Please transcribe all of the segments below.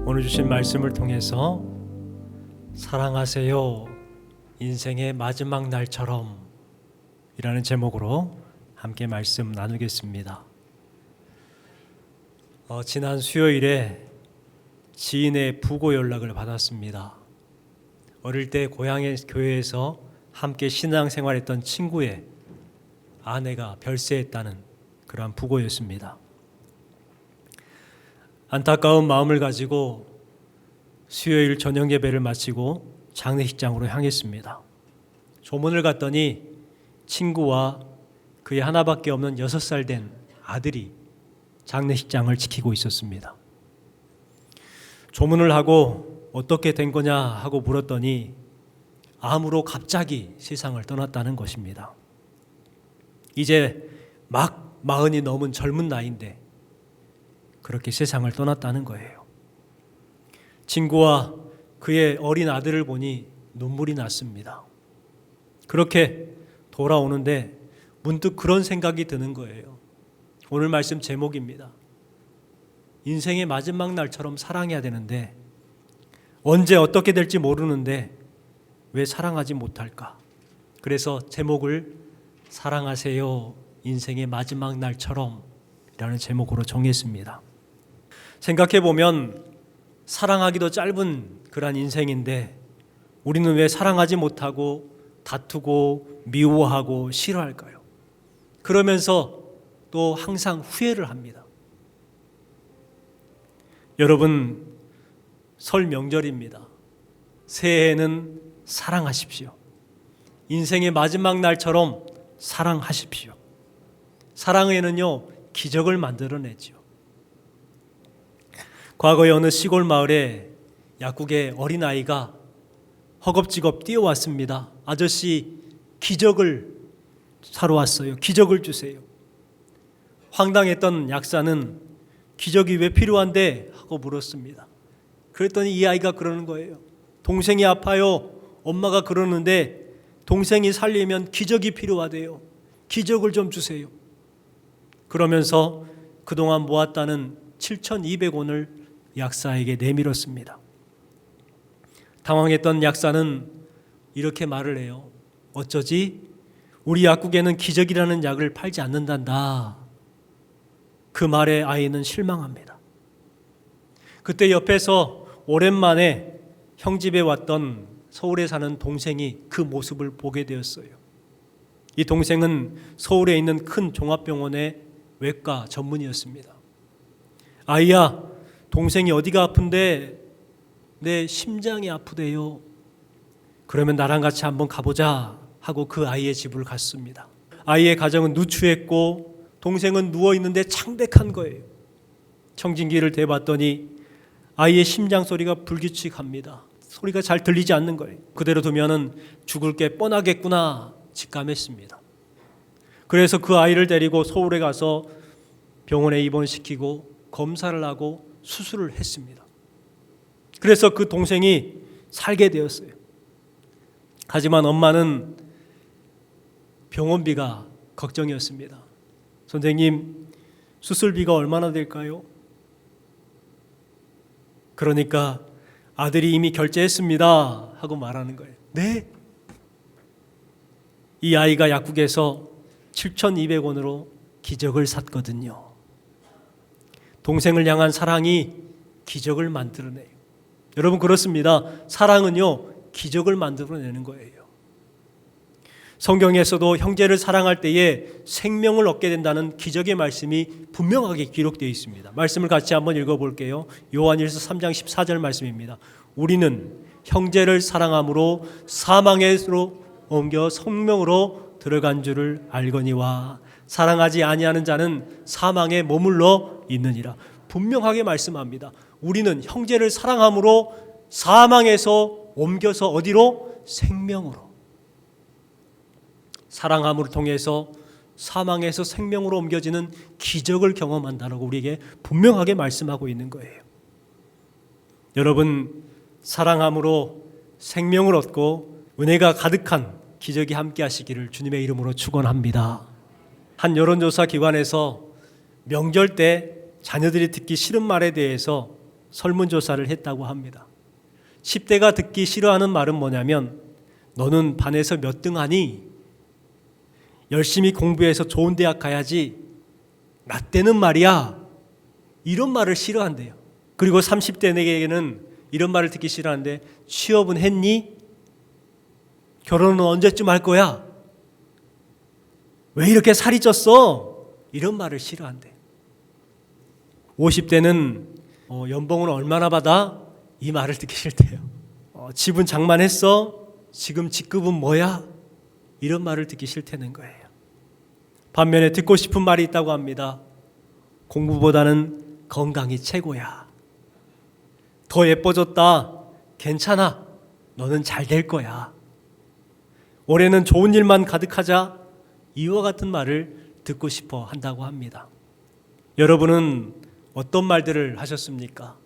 오늘 주신 말씀을 통해서 사랑하세요, 인생의 마지막 날처럼 이라는 제목으로 함께 말씀 나누겠습니다. 지난 수요일에 지인의 부고 연락을 받았습니다. 어릴 때 고향의 교회에서 함께 신앙생활했던 친구의 아내가 별세했다는 그러한 부고였습니다. 안타까운 마음을 가지고 수요일 저녁 예배를 마치고 장례식장으로 향했습니다. 조문을 갔더니 친구와 그의 하나밖에 없는 6살 된 아들이 장례식장을 지키고 있었습니다. 조문을 하고 어떻게 된 거냐 하고 물었더니 암으로 갑자기 세상을 떠났다는 것입니다. 이제 막 40이 넘은 젊은 나이인데 그렇게 세상을 떠났다는 거예요. 친구와 그의 어린 아들을 보니 눈물이 났습니다. 그렇게 돌아오는데 문득 그런 생각이 드는 거예요. 오늘 말씀 제목입니다. 인생의 마지막 날처럼 사랑해야 되는데 언제 어떻게 될지 모르는데 왜 사랑하지 못할까? 그래서 제목을 사랑하세요, 인생의 마지막 날처럼 이라는 제목으로 정했습니다. 생각해보면 사랑하기도 짧은 그런 인생인데 우리는 왜 사랑하지 못하고 다투고 미워하고 싫어할까요? 그러면서 또 항상 후회를 합니다. 여러분, 설 명절입니다. 새해에는 사랑하십시오. 인생의 마지막 날처럼 사랑하십시오. 사랑에는요, 기적을 만들어내죠. 과거에 어느 시골 마을에 약국의 어린아이가 허겁지겁 뛰어왔습니다. 아저씨, 기적을 사러 왔어요. 기적을 주세요. 황당했던 약사는 기적이 왜 필요한데? 하고 물었습니다. 그랬더니 이 아이가 그러는 거예요. 동생이 아파요. 엄마가 그러는데 동생이 살리면 기적이 필요하대요. 기적을 좀 주세요. 그러면서 그동안 모았다는 7,200원을 약사에게 내밀었습니다. 당황했던 약사는 이렇게 말을 해요. 어쩌지? 우리 약국에는 기적이라는 약을 팔지 않는단다. 그 말에 아이는 실망합니다. 그때 옆에서 오랜만에 형 집에 왔던 서울에 사는 동생이 그 모습을 보게 되었어요. 이 동생은 서울에 있는 큰 종합병원의 외과 전문의였습니다. 아이야, 동생이 어디가 아픈데? 내 심장이 아프대요. 그러면 나랑 같이 한번 가보자 하고 그 아이의 집을 갔습니다. 아이의 가정은 누추했고 동생은 누워있는데 창백한 거예요. 청진기를 대봤더니 아이의 심장 소리가 불규칙합니다. 소리가 잘 들리지 않는 거예요. 그대로 두면은 죽을 게 뻔하겠구나 직감했습니다. 그래서 그 아이를 데리고 서울에 가서 병원에 입원시키고 검사를 하고 수술을 했습니다. 그래서 그 동생이 살게 되었어요. 하지만 엄마는 병원비가 걱정이었습니다. 선생님, 수술비가 얼마나 될까요? 그러니까 아들이 이미 결제했습니다 하고 말하는 거예요. 네? 이 아이가 약국에서 7,200원으로 기적을 샀거든요. 동생을 향한 사랑이 기적을 만들어내요. 여러분, 그렇습니다. 사랑은요, 기적을 만들어내는 거예요. 성경에서도 형제를 사랑할 때에 생명을 얻게 된다는 기적의 말씀이 분명하게 기록되어 있습니다. 말씀을 같이 한번 읽어볼게요. 요한일서 3장 14절 말씀입니다. 우리는 형제를 사랑함으로 사망에서 옮겨 생명으로 들어간 줄을 알거니와 사랑하지 아니하는 자는 사망에 머물러 있느니라. 분명하게 말씀합니다. 우리는 형제를 사랑함으로 사망에서 옮겨서 어디로? 생명으로. 사랑함을 통해서 사망에서 생명으로 옮겨지는 기적을 경험한다라고 우리에게 분명하게 말씀하고 있는 거예요. 여러분, 사랑함으로 생명을 얻고 은혜가 가득한 기적이 함께 하시기를 주님의 이름으로 축원합니다. 한 여론조사 기관에서 명절 때 자녀들이 듣기 싫은 말에 대해서 설문조사를 했다고 합니다. 10대가 듣기 싫어하는 말은 뭐냐면 너는 반에서 몇 등 하니? 열심히 공부해서 좋은 대학 가야지. 나 때는 말이야. 이런 말을 싫어한대요. 그리고 30대에게는 이런 말을 듣기 싫어하는데 취업은 했니? 결혼은 언제쯤 할 거야? 왜 이렇게 살이 쪘어? 이런 말을 싫어한대. 50대는 연봉은 얼마나 받아? 이 말을 듣기 싫대요. 집은 장만했어? 지금 직급은 뭐야? 이런 말을 듣기 싫다는 거예요. 반면에 듣고 싶은 말이 있다고 합니다. 공부보다는 건강이 최고야. 더 예뻐졌다. 괜찮아. 너는 잘 될 거야. 올해는 좋은 일만 가득하자. 이와 같은 말을 듣고 싶어 한다고 합니다. 여러분은 어떤 말들을 하셨습니까?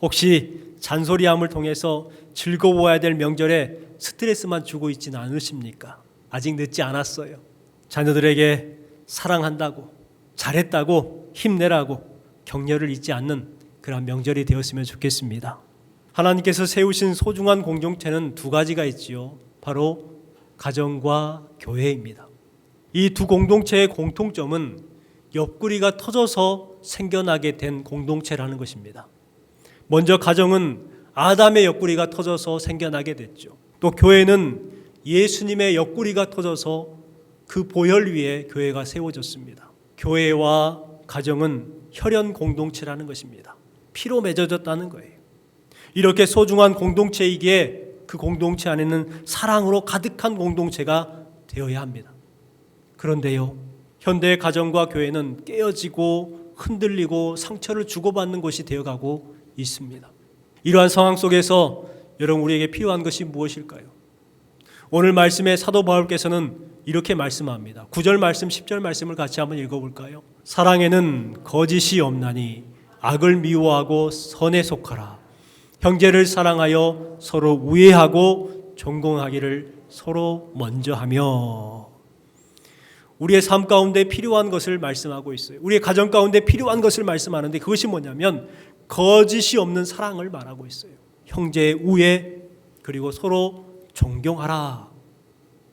혹시 잔소리함을 통해서 즐거워야 될 명절에 스트레스만 주고 있지는 않으십니까? 아직 늦지 않았어요. 자녀들에게 사랑한다고, 잘했다고, 힘내라고 격려를 잊지 않는 그런 명절이 되었으면 좋겠습니다. 하나님께서 세우신 소중한 공동체는 두 가지가 있지요. 바로 가정과 교회입니다. 이 두 공동체의 공통점은 옆구리가 터져서 생겨나게 된 공동체라는 것입니다. 먼저 가정은 아담의 옆구리가 터져서 생겨나게 됐죠. 또 교회는 예수님의 옆구리가 터져서 그 보혈 위에 교회가 세워졌습니다. 교회와 가정은 혈연 공동체라는 것입니다. 피로 맺어졌다는 거예요. 이렇게 소중한 공동체이기에 그 공동체 안에는 사랑으로 가득한 공동체가 되어야 합니다. 그런데요, 현대의 가정과 교회는 깨어지고 흔들리고 상처를 주고받는 곳이 되어가고 있습니다. 이러한 상황 속에서 여러분 우리에게 필요한 것이 무엇일까요? 오늘 말씀에 사도 바울께서는 이렇게 말씀합니다. 9절 말씀, 10절 말씀을 같이 한번 읽어볼까요? 사랑에는 거짓이 없나니 악을 미워하고 선에 속하라. 형제를 사랑하여 서로 우애하고 존경하기를 서로 먼저 하며. 우리의 삶 가운데 필요한 것을 말씀하고 있어요. 우리의 가정 가운데 필요한 것을 말씀하는데 그것이 뭐냐면 거짓이 없는 사랑을 말하고 있어요. 형제의 우애 그리고 서로 존경하라.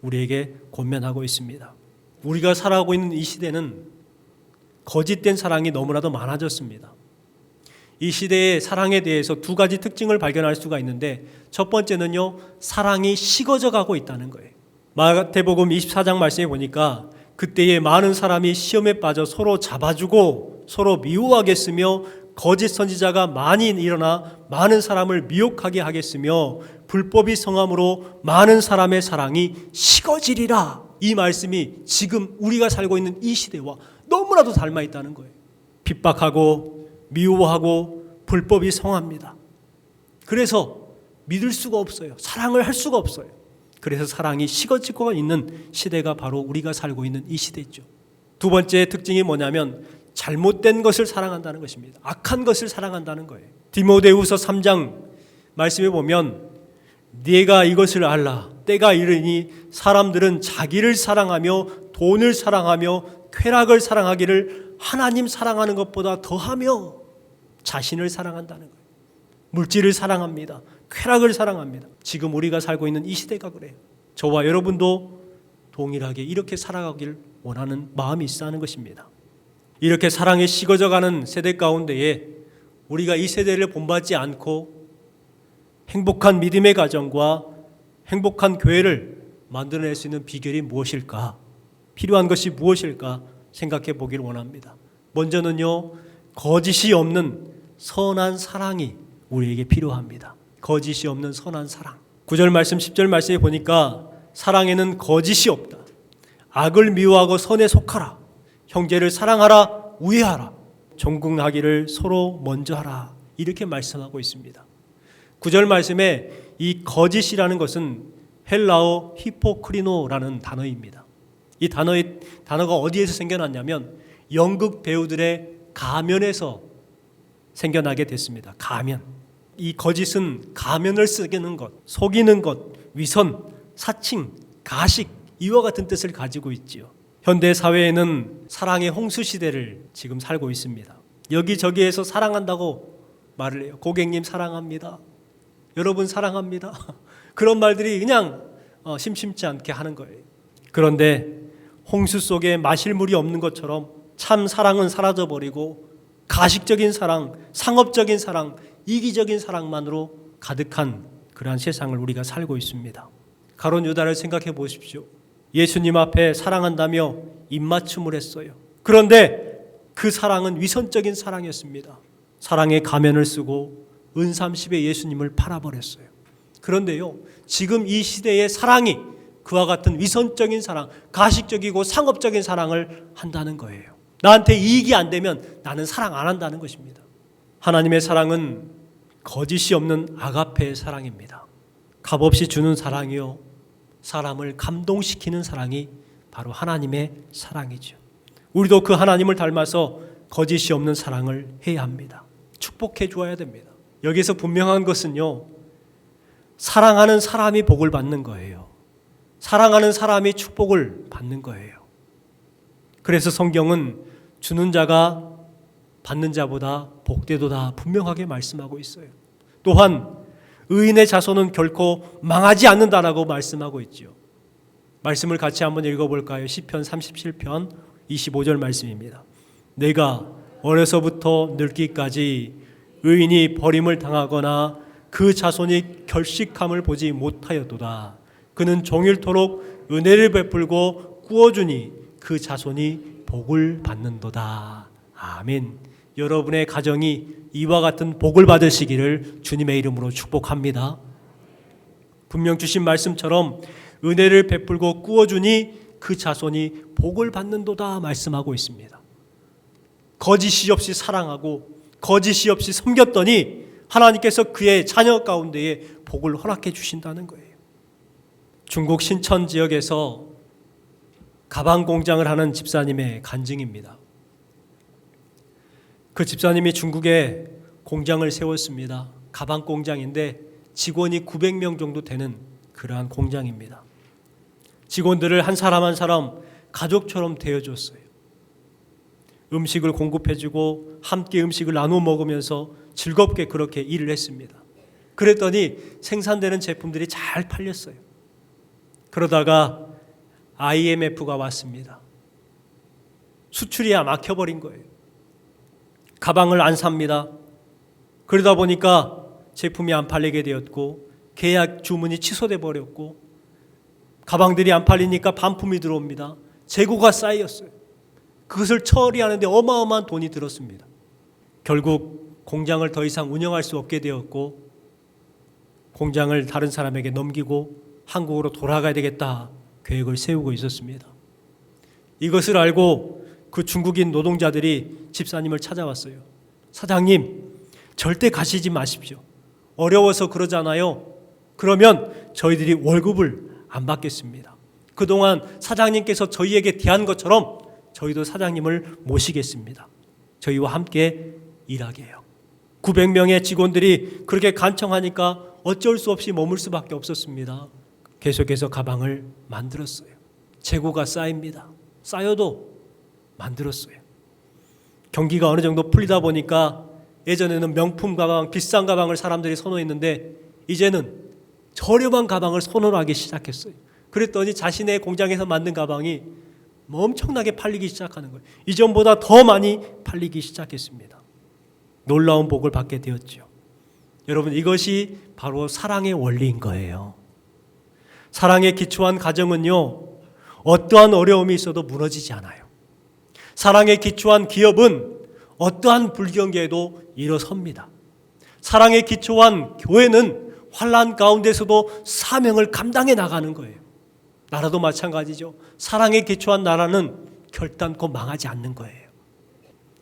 우리에게 권면하고 있습니다. 우리가 살아가고 있는 이 시대는 거짓된 사랑이 너무나도 많아졌습니다. 이 시대의 사랑에 대해서 두 가지 특징을 발견할 수가 있는데 첫 번째는요, 사랑이 식어져 가고 있다는 거예요. 마태복음 24장 말씀에 보니까 그때에 많은 사람이 시험에 빠져 서로 잡아주고 서로 미워하겠으며 거짓 선지자가 많이 일어나 많은 사람을 미혹하게 하겠으며 불법이 성함으로 많은 사람의 사랑이 식어지리라. 이 말씀이 지금 우리가 살고 있는 이 시대와 너무나도 닮아 있다는 거예요. 핍박하고 미워하고 불법이 성합니다. 그래서 믿을 수가 없어요. 사랑을 할 수가 없어요. 그래서 사랑이 식어지고 있는 시대가 바로 우리가 살고 있는 이 시대죠. 두 번째 특징이 뭐냐면 잘못된 것을 사랑한다는 것입니다. 악한 것을 사랑한다는 거예요. 디모데후서 3장 말씀에 보면 네가 이것을 알라. 때가 이르니 사람들은 자기를 사랑하며 돈을 사랑하며 쾌락을 사랑하기를 하나님 사랑하는 것보다 더하며 자신을 사랑한다는 거예요. 물질을 사랑합니다. 쾌락을 사랑합니다. 지금 우리가 살고 있는 이 시대가 그래요. 저와 여러분도 동일하게 이렇게 살아가길 원하는 마음이 있어 하는 것입니다. 이렇게 사랑이 식어져가는 세대 가운데에 우리가 이 세대를 본받지 않고 행복한 믿음의 가정과 행복한 교회를 만들어낼 수 있는 비결이 무엇일까? 필요한 것이 무엇일까? 생각해 보기를 원합니다. 먼저는요, 거짓이 없는 선한 사랑이 우리에게 필요합니다. 거짓이 없는 선한 사랑. 9절 말씀 10절 말씀에 보니까 사랑에는 거짓이 없다. 악을 미워하고 선에 속하라. 형제를 사랑하라. 우애하라. 존경하기를 서로 먼저 하라. 이렇게 말씀하고 있습니다. 9절 말씀에 이 거짓이라는 것은 헬라어 히포크리노라는 단어입니다. 이 단어가 어디에서 생겨났냐면 연극 배우들의 가면에서 생겨나게 됐습니다. 가면. 이 거짓은 가면을 쓰는 것, 속이는 것, 위선, 사칭, 가식 이와 같은 뜻을 가지고 있지요. 현대 사회에는 사랑의 홍수 시대를 지금 살고 있습니다. 여기저기에서 사랑한다고 말을 해요. 고객님 사랑합니다. 여러분 사랑합니다. 그런 말들이 그냥 심심치 않게 하는 거예요. 그런데 홍수 속에 마실 물이 없는 것처럼 참 사랑은 사라져버리고 가식적인 사랑, 상업적인 사랑, 이기적인 사랑만으로 가득한 그러한 세상을 우리가 살고 있습니다. 가룟 유다를 생각해 보십시오. 예수님 앞에 사랑한다며 입맞춤을 했어요. 그런데 그 사랑은 위선적인 사랑이었습니다. 사랑의 가면을 쓰고 은삼십에 예수님을 팔아버렸어요. 그런데요, 지금 이 시대의 사랑이 그와 같은 위선적인 사랑, 가식적이고 상업적인 사랑을 한다는 거예요. 나한테 이익이 안 되면 나는 사랑 안 한다는 것입니다. 하나님의 사랑은 거짓이 없는 아가페의 사랑입니다. 값없이 주는 사랑이요, 사람을 감동시키는 사랑이 바로 하나님의 사랑이죠. 우리도 그 하나님을 닮아서 거짓이 없는 사랑을 해야 합니다. 축복해 주어야 됩니다. 여기서 분명한 것은요, 사랑하는 사람이 복을 받는 거예요. 사랑하는 사람이 축복을 받는 거예요. 그래서 성경은 주는 자가 받는 자보다 복되도다 분명하게 말씀하고 있어요. 또한 의인의 자손은 결코 망하지 않는다라고 말씀하고 있죠. 말씀을 같이 한번 읽어볼까요? 시편 37편 25절 말씀입니다. 내가 어려서부터 늙기까지 의인이 버림을 당하거나 그 자손이 결식함을 보지 못하였도다. 그는 종일토록 은혜를 베풀고 꾸어주니 그 자손이 복을 받는도다. 아멘. 여러분의 가정이 이와 같은 복을 받으시기를 주님의 이름으로 축복합니다. 분명 주신 말씀처럼 은혜를 베풀고 꾸어주니 그 자손이 복을 받는도다 말씀하고 있습니다. 거짓이 없이 사랑하고 거짓이 없이 섬겼더니 하나님께서 그의 자녀 가운데에 복을 허락해 주신다는 거예요. 중국 신천 지역에서 가방 공장을 하는 집사님의 간증입니다. 그 집사님이 중국에 공장을 세웠습니다. 가방 공장인데 직원이 900명 정도 되는 그러한 공장입니다. 직원들을 한 사람 한 사람 가족처럼 대해줬어요. 음식을 공급해주고 함께 음식을 나눠 먹으면서 즐겁게 그렇게 일을 했습니다. 그랬더니 생산되는 제품들이 잘 팔렸어요. 그러다가 IMF가 왔습니다. 수출이 막혀버린 거예요. 가방을 안 삽니다. 그러다 보니까 제품이 안 팔리게 되었고 계약 주문이 취소돼 버렸고 가방들이 안 팔리니까 반품이 들어옵니다. 재고가 쌓였어요. 그것을 처리하는데 어마어마한 돈이 들었습니다. 결국 공장을 더 이상 운영할 수 없게 되었고 공장을 다른 사람에게 넘기고 한국으로 돌아가야 되겠다 계획을 세우고 있었습니다. 이것을 알고 그 중국인 노동자들이 집사님을 찾아왔어요. 사장님, 절대 가시지 마십시오. 어려워서 그러잖아요. 그러면 저희들이 월급을 안 받겠습니다. 그동안 사장님께서 저희에게 대한 것처럼 저희도 사장님을 모시겠습니다. 저희와 함께 일하게 해요. 900명의 직원들이 그렇게 간청하니까 어쩔 수 없이 머물 수밖에 없었습니다. 계속해서 가방을 만들었어요. 재고가 쌓입니다. 쌓여도 만들었어요. 경기가 어느 정도 풀리다 보니까 예전에는 명품 가방, 비싼 가방을 사람들이 선호했는데 이제는 저렴한 가방을 선호하기 시작했어요. 그랬더니 자신의 공장에서 만든 가방이 엄청나게 팔리기 시작하는 거예요. 이전보다 더 많이 팔리기 시작했습니다. 놀라운 복을 받게 되었죠. 여러분, 이것이 바로 사랑의 원리인 거예요. 사랑에 기초한 가정은요, 어떠한 어려움이 있어도 무너지지 않아요. 사랑에 기초한 기업은 어떠한 불경기에도 일어섭니다. 사랑에 기초한 교회는 환난 가운데서도 사명을 감당해 나가는 거예요. 나라도 마찬가지죠. 사랑에 기초한 나라는 결단코 망하지 않는 거예요.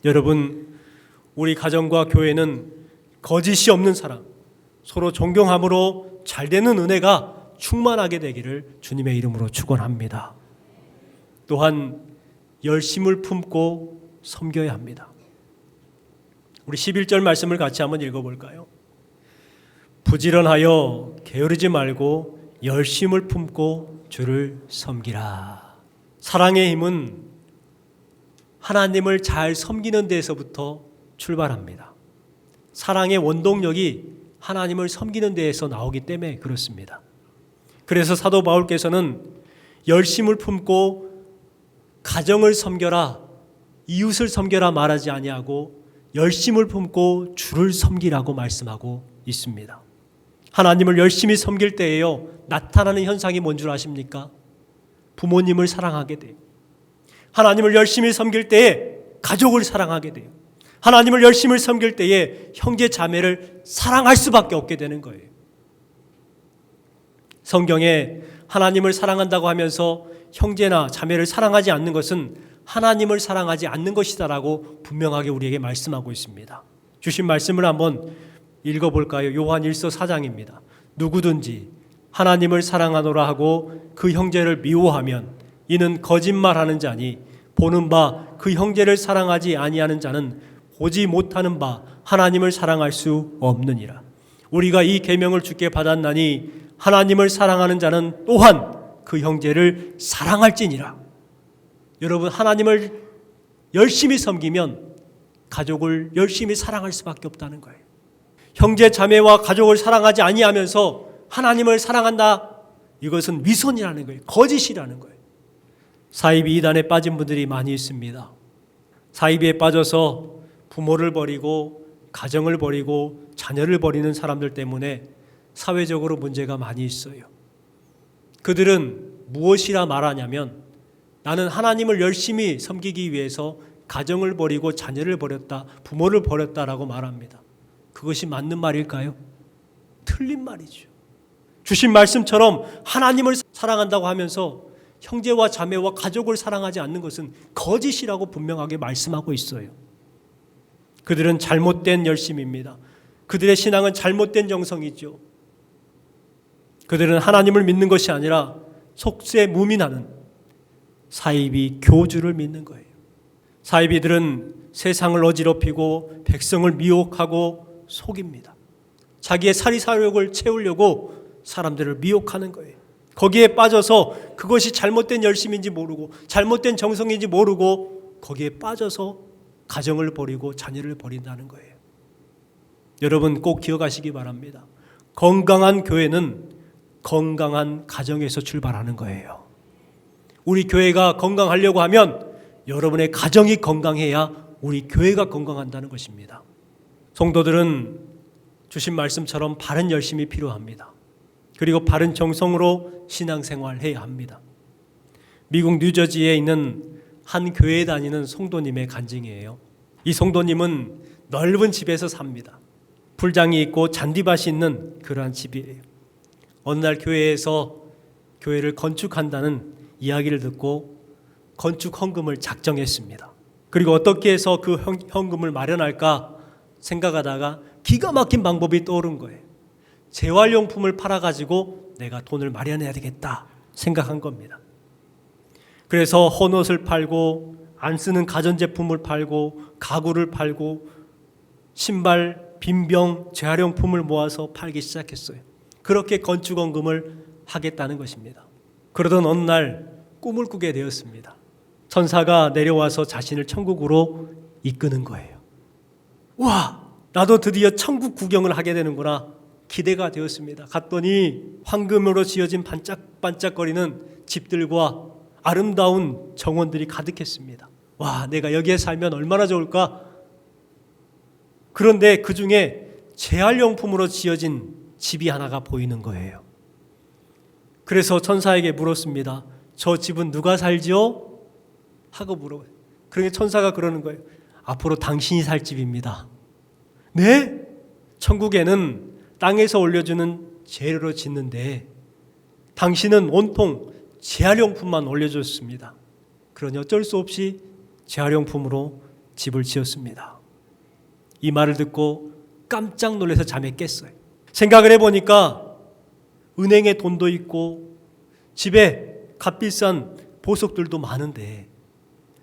여러분, 우리 가정과 교회는 거짓이 없는 사랑, 서로 존경함으로 잘되는 은혜가 충만하게 되기를 주님의 이름으로 축원합니다. 또한 열심을 품고 섬겨야 합니다. 우리 11절 말씀을 같이 한번 읽어볼까요? 부지런하여 게으르지 말고 열심을 품고 주를 섬기라. 사랑의 힘은 하나님을 잘 섬기는 데에서부터 출발합니다. 사랑의 원동력이 하나님을 섬기는 데에서 나오기 때문에 그렇습니다. 그래서 사도 바울께서는 열심을 품고 가정을 섬겨라, 이웃을 섬겨라 말하지 아니하고 열심을 품고 주를 섬기라고 말씀하고 있습니다. 하나님을 열심히 섬길 때에요, 나타나는 현상이 뭔 줄 아십니까? 부모님을 사랑하게 돼요. 하나님을 열심히 섬길 때에 가족을 사랑하게 돼요. 하나님을 열심히 섬길 때에 형제 자매를 사랑할 수밖에 없게 되는 거예요. 성경에 하나님을 사랑한다고 하면서 형제나 자매를 사랑하지 않는 것은 하나님을 사랑하지 않는 것이다라고 분명하게 우리에게 말씀하고 있습니다. 주신 말씀을 한번 읽어볼까요? 요한 1서 4장입니다. 누구든지 하나님을 사랑하노라 하고 그 형제를 미워하면 이는 거짓말하는 자니 보는 바 그 형제를 사랑하지 아니하는 자는 보지 못하는 바 하나님을 사랑할 수 없느니라. 우리가 이 계명을 주께 받았나니 하나님을 사랑하는 자는 또한 그 형제를 사랑할지니라. 여러분, 하나님을 열심히 섬기면 가족을 열심히 사랑할 수밖에 없다는 거예요. 형제 자매와 가족을 사랑하지 아니하면서 하나님을 사랑한다, 이것은 위선이라는 거예요. 거짓이라는 거예요. 사이비 이단에 빠진 분들이 많이 있습니다. 사이비에 빠져서 부모를 버리고 가정을 버리고 자녀를 버리는 사람들 때문에 사회적으로 문제가 많이 있어요. 그들은 무엇이라 말하냐면 나는 하나님을 열심히 섬기기 위해서 가정을 버리고 자녀를 버렸다, 부모를 버렸다라고 말합니다. 그것이 맞는 말일까요? 틀린 말이죠. 주신 말씀처럼 하나님을 사랑한다고 하면서 형제와 자매와 가족을 사랑하지 않는 것은 거짓이라고 분명하게 말씀하고 있어요. 그들은 잘못된 열심입니다. 그들의 신앙은 잘못된 정성이죠. 그들은 하나님을 믿는 것이 아니라 속세무민하는 사이비 교주를 믿는 거예요. 사이비들은 세상을 어지럽히고 백성을 미혹하고 속입니다. 자기의 사리사욕을 채우려고 사람들을 미혹하는 거예요. 거기에 빠져서 그것이 잘못된 열심인지 모르고 잘못된 정성인지 모르고 거기에 빠져서 가정을 버리고 자녀를 버린다는 거예요. 여러분 꼭 기억하시기 바랍니다. 건강한 교회는 건강한 가정에서 출발하는 거예요. 우리 교회가 건강하려고 하면 여러분의 가정이 건강해야 우리 교회가 건강한다는 것입니다. 성도들은 주신 말씀처럼 바른 열심이 필요합니다. 그리고 바른 정성으로 신앙생활해야 합니다. 미국 뉴저지에 있는 한 교회에 다니는 성도님의 간증이에요. 이 성도님은 넓은 집에서 삽니다. 풀장이 있고 잔디밭이 있는 그러한 집이에요. 어느 날 교회에서 교회를 건축한다는 이야기를 듣고 건축 헌금을 작정했습니다. 그리고 어떻게 해서 그 헌금을 마련할까 생각하다가 기가 막힌 방법이 떠오른 거예요. 재활용품을 팔아가지고 내가 돈을 마련해야 되겠다 생각한 겁니다. 그래서 헌옷을 팔고 안 쓰는 가전제품을 팔고 가구를 팔고 신발, 빈병, 재활용품을 모아서 팔기 시작했어요. 그렇게 건축헌금을 하겠다는 것입니다. 그러던 어느 날 꿈을 꾸게 되었습니다. 천사가 내려와서 자신을 천국으로 이끄는 거예요. 와, 나도 드디어 천국 구경을 하게 되는구나 기대가 되었습니다. 갔더니 황금으로 지어진 반짝반짝거리는 집들과 아름다운 정원들이 가득했습니다. 와, 내가 여기에 살면 얼마나 좋을까? 그런데 그 중에 재활용품으로 지어진 집이 하나가 보이는 거예요. 그래서 천사에게 물었습니다. 저 집은 누가 살지요? 하고 물어봐요. 그러니까 천사가 그러는 거예요. 앞으로 당신이 살 집입니다. 네? 천국에는 땅에서 올려주는 재료로 짓는데 당신은 온통 재활용품만 올려줬습니다. 그러니 어쩔 수 없이 재활용품으로 집을 지었습니다. 이 말을 듣고 깜짝 놀라서 잠에 깼어요. 생각을 해보니까 은행에 돈도 있고 집에 값비싼 보석들도 많은데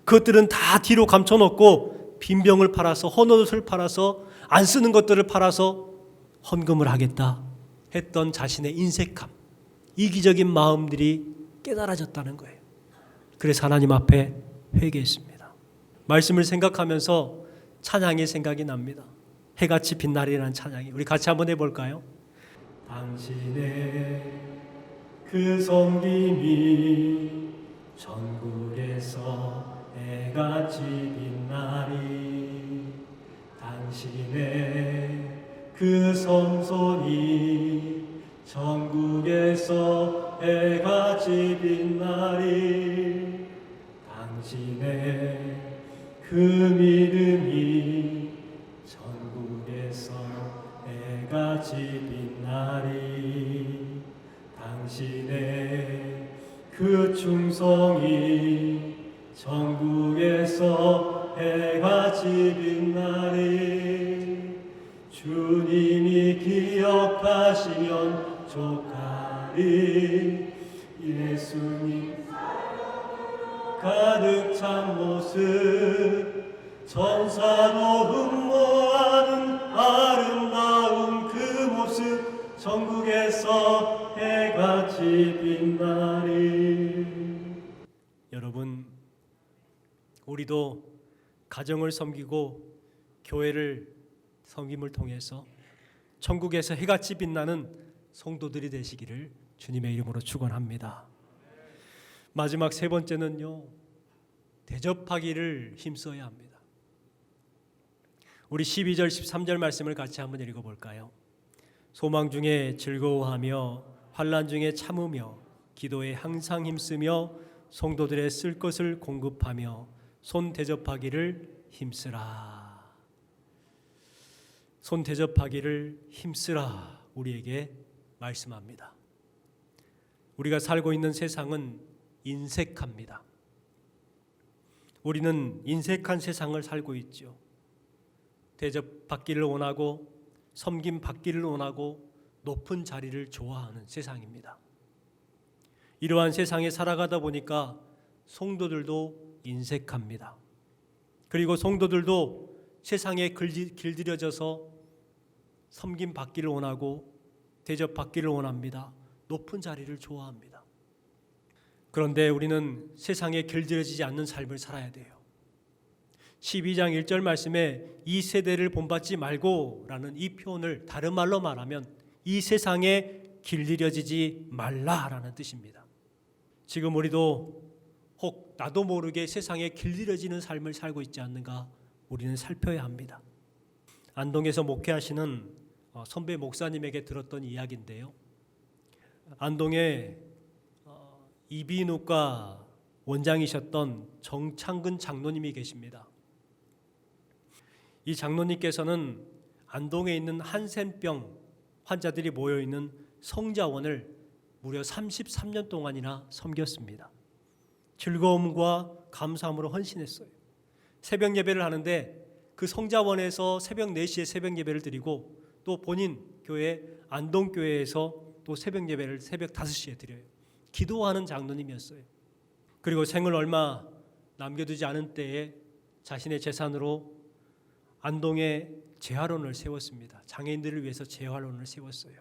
그것들은 다 뒤로 감춰놓고 빈병을 팔아서 헌옷을 팔아서 안 쓰는 것들을 팔아서 헌금을 하겠다 했던 자신의 인색함, 이기적인 마음들이 깨달아졌다는 거예요. 그래서 하나님 앞에 회개했습니다. 말씀을 생각하면서 찬양의 생각이 납니다. 해같이 빛나리라는 찬양이 우리 같이 한번 해볼까요? 당신의 그 섬김이 전국에서 해같이 빛나리 당신의 그 성손이 전국에서 해같이 빛나리 당신의 그 믿음이 전국에서 해같이 빛나리 당신의 그 충성이 전국에서 해같이 빛나리 주님이 기억하시면 족하리 예수님 가득 찬 모습 천사도 흠모하는 아름다운 그 모습 전국에서 해같이 빛나리. 여러분, 우리도 가정을 섬기고 교회를 섬김을 통해서 천국에서 해같이 빛나는 성도들이 되시기를 주님의 이름으로 축원합니다. 마지막 세 번째는요, 대접하기를 힘써야 합니다. 우리 12절 13절 말씀을 같이 한번 읽어볼까요? 소망 중에 즐거워하며 환난 중에 참으며 기도에 항상 힘쓰며 성도들의 쓸 것을 공급하며 손 대접하기를 힘쓰라. 손 대접하기를 힘쓰라 우리에게 말씀합니다. 우리가 살고 있는 세상은 인색합니다. 우리는 인색한 세상을 살고 있죠. 대접받기를 원하고 섬김 받기를 원하고 높은 자리를 좋아하는 세상입니다. 이러한 세상에 살아가다 보니까 성도들도 인색합니다. 그리고 성도들도 세상에 길들여져서 섬김 받기를 원하고 대접받기를 원합니다. 높은 자리를 좋아합니다. 그런데 우리는 세상에 길들여지지 않는 삶을 살아야 돼요. 12장 1절 말씀에 이 세대를 본받지 말고 라는 이 표현을 다른 말로 말하면 이 세상에 길들여지지 말라라는 뜻입니다. 지금 우리도 혹 나도 모르게 세상에 길들여지는 삶을 살고 있지 않는가 우리는 살펴야 합니다. 안동에서 목회하시는 선배 목사님에게 들었던 이야기인데요. 안동에 이비인후과 원장이셨던 정창근 장로님이 계십니다. 이 장로님께서는 안동에 있는 한센병 환자들이 모여있는 성자원을 무려 33년 동안이나 섬겼습니다. 즐거움과 감사함으로 헌신했어요. 새벽 예배를 하는데 그 성자원에서 새벽 4시에 새벽 예배를 드리고 또 본인 교회 안동교회에서 또 새벽 예배를 새벽 5시에 드려요. 기도하는 장로님이었어요. 그리고 생을 얼마 남겨두지 않은 때에 자신의 재산으로 안동에 재활원을 세웠습니다. 장애인들을 위해서 재활원을 세웠어요.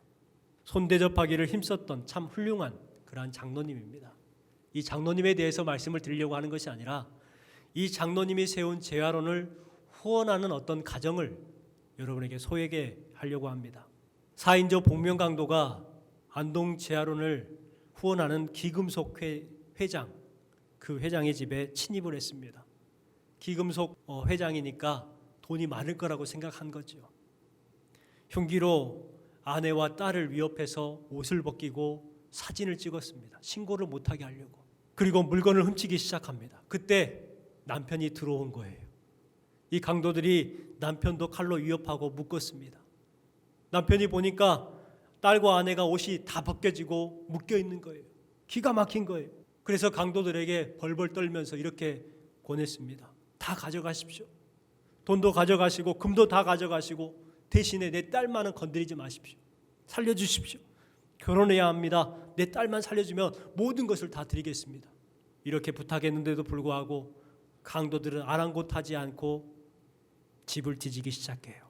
손대접하기를 힘썼던 참 훌륭한 그러한 장로님입니다. 이 장로님에 대해서 말씀을 드리려고 하는 것이 아니라 이 장로님이 세운 재활원을 후원하는 어떤 가정을 여러분에게 소개하려고 합니다. 4인조 복면강도가 안동 재활원을 후원하는 기금속 회장, 그 회장의 집에 침입을 했습니다. 기금속 회장이니까 돈이 많을 거라고 생각한 거죠. 흉기로 아내와 딸을 위협해서 옷을 벗기고 사진을 찍었습니다. 신고를 못하게 하려고. 그리고 물건을 훔치기 시작합니다. 그때 남편이 들어온 거예요. 이 강도들이 남편도 칼로 위협하고 묶었습니다. 남편이 보니까 딸과 아내가 옷이 다 벗겨지고 묶여 있는 거예요. 기가 막힌 거예요. 그래서 강도들에게 벌벌 떨면서 이렇게 권했습니다. 다 가져가십시오. 돈도 가져가시고 금도 다 가져가시고 대신에 내 딸만은 건드리지 마십시오. 살려주십시오. 결혼해야 합니다. 내 딸만 살려주면 모든 것을 다 드리겠습니다. 이렇게 부탁했는데도 불구하고 강도들은 아랑곳하지 않고 집을 뒤지기 시작해요.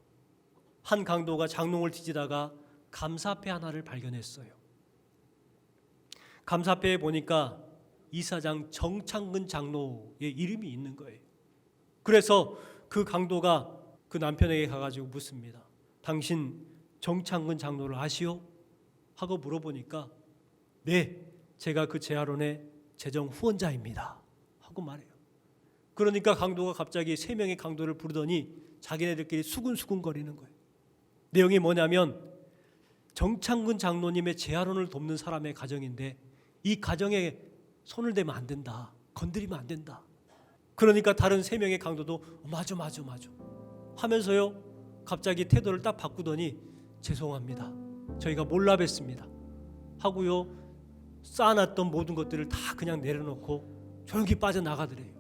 한 강도가 장롱을 뒤지다가 감사패 하나를 발견했어요. 감사패에 보니까 이사장 정창근 장로의 이름이 있는 거예요. 그래서 그 강도가 그 남편에게 가가지고 묻습니다. 당신 정창근 장로를 아시오? 하고 물어보니까 네, 제가 그 재활원의 재정 후원자입니다 하고 말해요. 그러니까 강도가 갑자기 3명의 강도를 부르더니 자기네들끼리 수근수근 거리는 거예요. 내용이 뭐냐면 정창근 장로님의 재활원을 돕는 사람의 가정인데 이 가정에 손을 대면 안 된다, 건드리면 안 된다. 그러니까 다른 3명의 강도도 맞아 하면서요 갑자기 태도를 딱 바꾸더니 죄송합니다, 저희가 몰라 뵀습니다 하고요 쌓아놨던 모든 것들을 다 그냥 내려놓고 조용히 빠져나가더래요.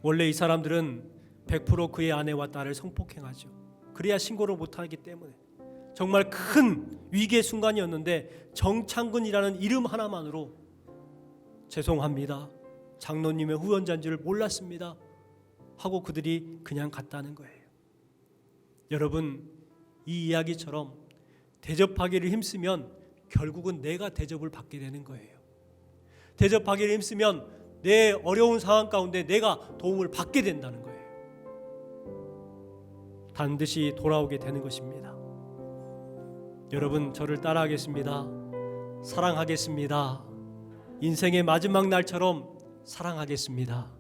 원래 이 사람들은 100% 그의 아내와 딸을 성폭행하죠. 그래야 신고를 못하기 때문에 정말 큰 위기의 순간이었는데 정창근이라는 이름 하나만으로 죄송합니다, 장로님의 후원자인 줄 몰랐습니다 하고 그들이 그냥 갔다는 거예요. 여러분, 이 이야기처럼 대접하기를 힘쓰면 결국은 내가 대접을 받게 되는 거예요. 대접하기를 힘쓰면 내 어려운 상황 가운데 내가 도움을 받게 된다는 거예요. 반드시 돌아오게 되는 것입니다. 여러분, 저를 따라하겠습니다. 사랑하겠습니다. 인생의 마지막 날처럼 사랑하겠습니다.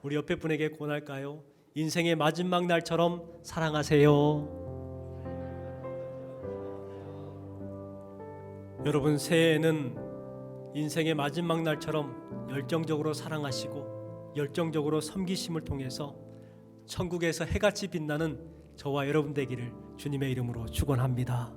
우리 옆에 분에게 권할까요? 인생의 마지막 날처럼 사랑하세요. 여러분, 새해에는 인생의 마지막 날처럼 열정적으로 사랑하시고 열정적으로 섬기심을 통해서 천국에서 해같이 빛나는 저와 여러분 되기를 주님의 이름으로 축원합니다.